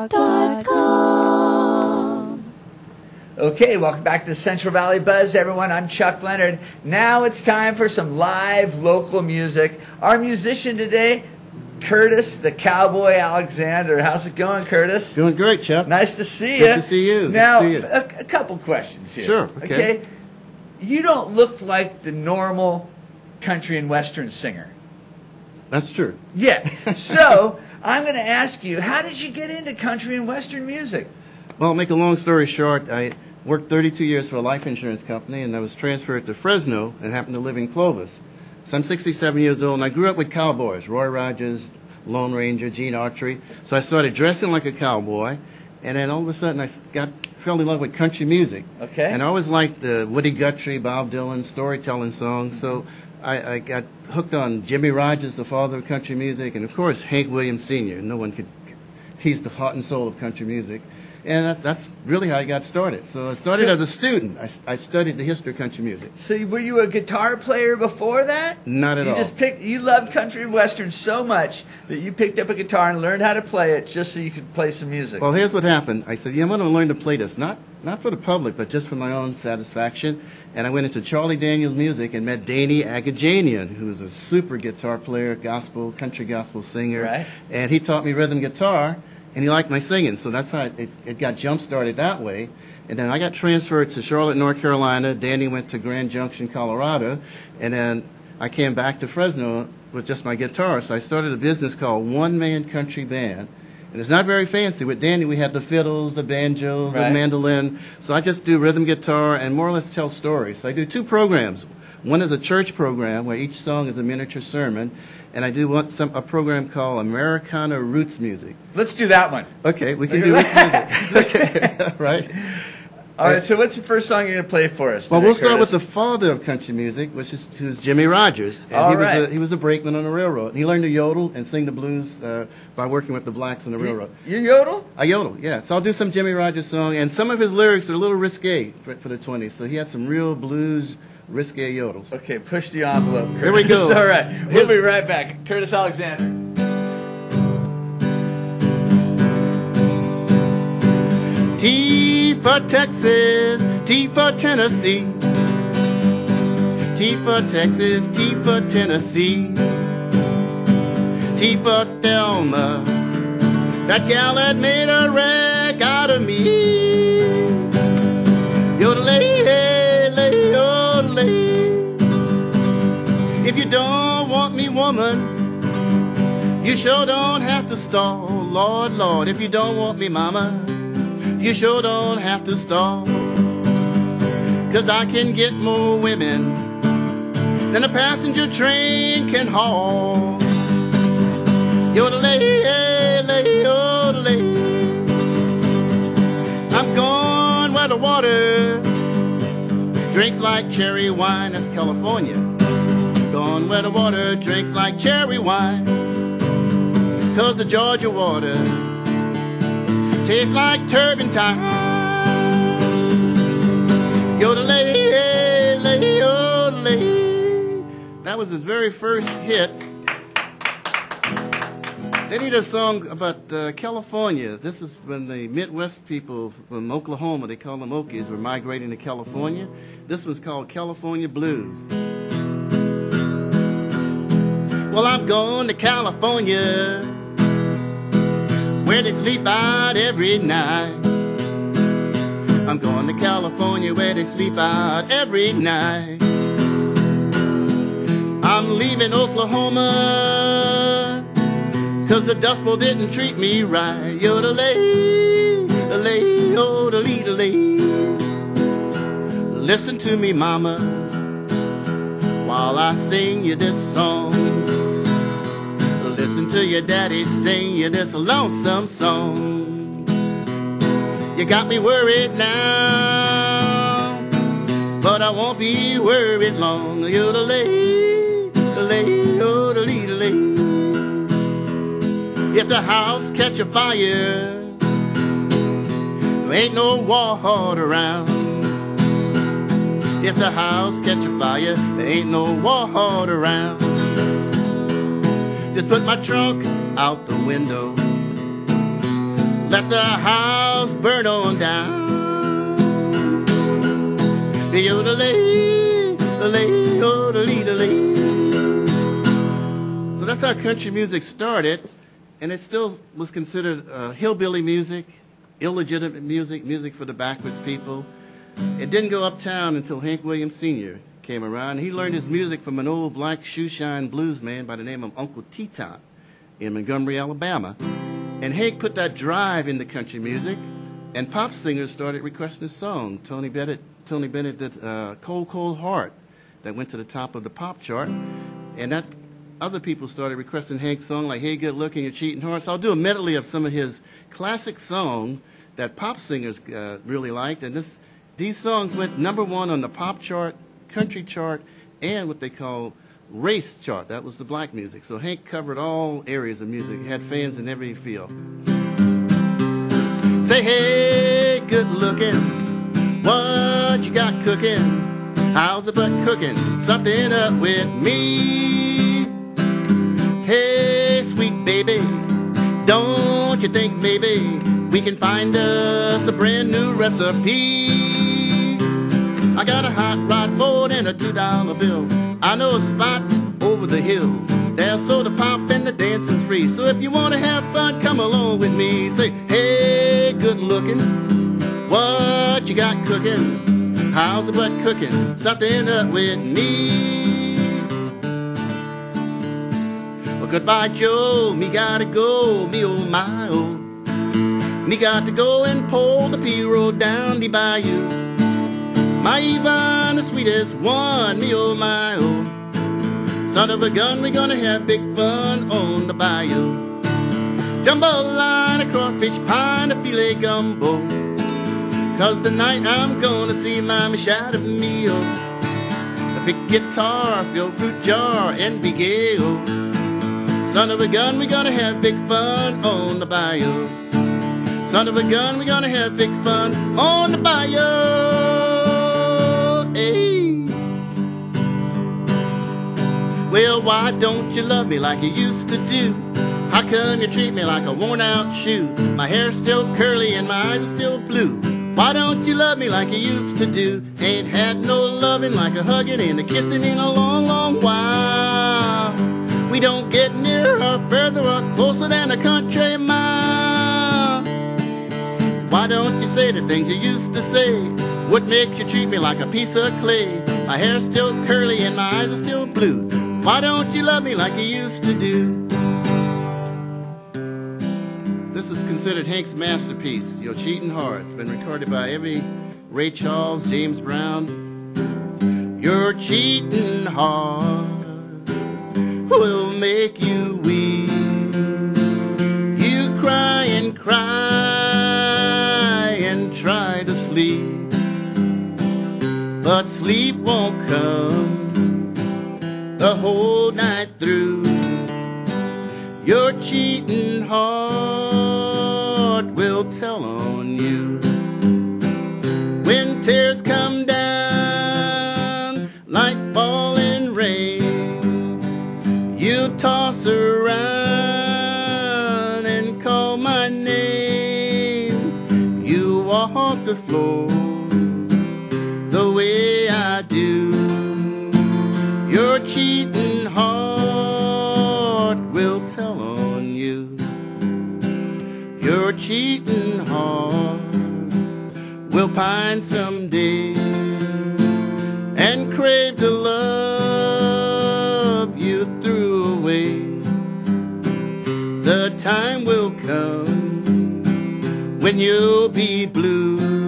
blogtalk.com. Okay, welcome back to the Central Valley Buzz, everyone. I'm Chuck Leonard. Now it's time for some live local music. Our musician today, Curtis the Cowboy Alexander. How's it going, Curtis? Doing great, Chuck. Nice to see you. Good to see you. Now, Good to see you. A couple questions here. Sure, okay. You don't look like the normal country and western singer. That's true. Yeah. So, I'm going to ask you, how did you get into country and western music? Well, make a long story short, I worked 32 years for a life insurance company, and I was transferred to Fresno and happened to live in Clovis. So I'm 67 years old, and I grew up with cowboys, Roy Rogers, Lone Ranger, Gene Autry. So I started dressing like a cowboy, and then all of a sudden I fell in love with country music. Okay. And I always liked Woody Guthrie, Bob Dylan, storytelling songs. So I got hooked on Jimmie Rodgers, the father of country music, and of course Hank Williams Sr. No one could, he's the heart and soul of country music. And that's really how I got started. So I started as a student. I studied the history of country music. So were you a guitar player before that? Not at all. You loved country and western so much that you picked up a guitar and learned how to play it just so you could play some music. Well, here's what happened. I said, yeah, I'm going to learn to play this, not for the public, but just for my own satisfaction. And I went into Charlie Daniels Music and met Danny Agajanian, who was a super guitar player, country gospel singer. Right. And he taught me rhythm guitar. And he liked my singing, so that's how it got jump-started that way. And then I got transferred to Charlotte, North Carolina. Danny went to Grand Junction, Colorado. And then I came back to Fresno with just my guitar. So I started a business called One Man Country Band. And it's not very fancy. With Danny, we had the fiddles, the banjo, the mandolin. So I just do rhythm guitar and more or less tell stories. So I do two programs. One is a church program where each song is a miniature sermon. And I do a program called Americana Roots Music. Let's do that one. Okay, we can do roots music. Okay, right. All right, so what's the first song you're going to play for us today, Well, we'll start Curtis? with the father of country music, who's Jimmie Rodgers. And he was a brakeman on the railroad. And he learned to yodel and sing the blues by working with the blacks on the railroad. You yodel? I yodel, yeah. So I'll do some Jimmie Rodgers song. And some of his lyrics are a little risque for the 20s. So he had some real blues risque yodels. Okay, push the envelope, Curtis. Here we go. All right, we'll be right back. Curtis Alexander. T for Texas, T for Tennessee. T for Texas, T for Tennessee. T for Thelma, that gal that made a wreck out of me. Yodelay, lay, yodelay. If you don't want me, woman, you sure don't have to stall. Lord, Lord, if you don't want me, mama, you sure don't have to stall. 'Cause I can get more women than a passenger train can haul. Yodelay, lay, yodelay. I'm gone where the water drinks like cherry wine. That's California. Gone where the water drinks like cherry wine. 'Cause the Georgia water tastes like turpentine. Yodelay, lay, yodelay. That was his very first hit. Then he did a song about California. This is when the Midwest people from Oklahoma, they call them Okies, were migrating to California. This was called California Blues. Well, I'm going to California, where they sleep out every night. I'm going to California, where they sleep out every night. I'm leaving Oklahoma, 'cause the Dust Bowl didn't treat me right. Yodelay, lay, yodelay, lay. Listen to me, mama, while I sing you this song. Listen to your daddy sing you this lonesome song. You got me worried now, but I won't be worried long. Yodelay, lay, yodelay, lay. If the house catch a fire, there ain't no water around. If the house catch a fire, there ain't no water around. Just put my trunk out the window, let the house burn on down. So that's how country music started, and it still was considered hillbilly music, illegitimate music, music for the backwoods people. It didn't go uptown until Hank Williams Sr. came around. He learned his music from an old black shoeshine blues man by the name of Uncle Teton in Montgomery, Alabama. And Hank put that drive into country music, and pop singers started requesting his songs. Tony Bennett did Cold, Cold Heart that went to the top of the pop chart, and that other people started requesting Hank's song like Hey Good Looking, Your Cheating Heart. So I'll do a medley of some of his classic songs that pop singers really liked, and these songs went #1 on the pop chart, country chart, and what they call race chart. That was the black music. So Hank covered all areas of music. He had fans in every field. Say, hey, good looking, what you got cooking? How's the butt cooking? Something up with me. Hey, sweet baby, don't you think maybe we can find us a brand new recipe? I got a hot rod Ford and a $2 bill. I know a spot over the hill. There's soda pop and the dancing's free. So if you want to have fun, come along with me. Say, hey, good looking, what you got cooking? How's the butt cooking? Something up with me. Well, goodbye, Joe. Me gotta go. Me oh my oh. Me got to go and pull the P-road down the bayou. My Yvonne, the sweetest one, me oh my oh. Son of a gun, we're gonna have big fun on the bayou. Jambalaya, crawfish pie, and a filet gumbo. 'Cause tonight I'm gonna see Mama shout at me oh. A big guitar, fill fruit jar, and be gay oh. Son of a gun, we're gonna have big fun on the bayou. Son of a gun, we're gonna have big fun on the bayou. Hey. Well, why don't you love me like you used to do? How come you treat me like a worn-out shoe? My hair's still curly and my eyes are still blue. Why don't you love me like you used to do? Ain't had no loving like a hugging and a kissing in a long, long while. We don't get nearer or further or closer than a country mile. Why don't you say the things you used to say? What makes you treat me like a piece of clay? My hair's still curly and my eyes are still blue. Why don't you love me like you used to do? This is considered Hank's masterpiece, Your Cheating Heart. It's been recorded by every Ray Charles, James Brown. Your cheating heart will make you weep. You cry and cry and try to sleep, but sleep won't come the whole night through. Your cheating heart will tell on you. When tears come down like falling rain, you toss around and call my name. You walk the floor the way I do. Your cheating heart will tell on you. Your cheating heart will pine someday and crave the love you threw away. The time will come when you'll be blue.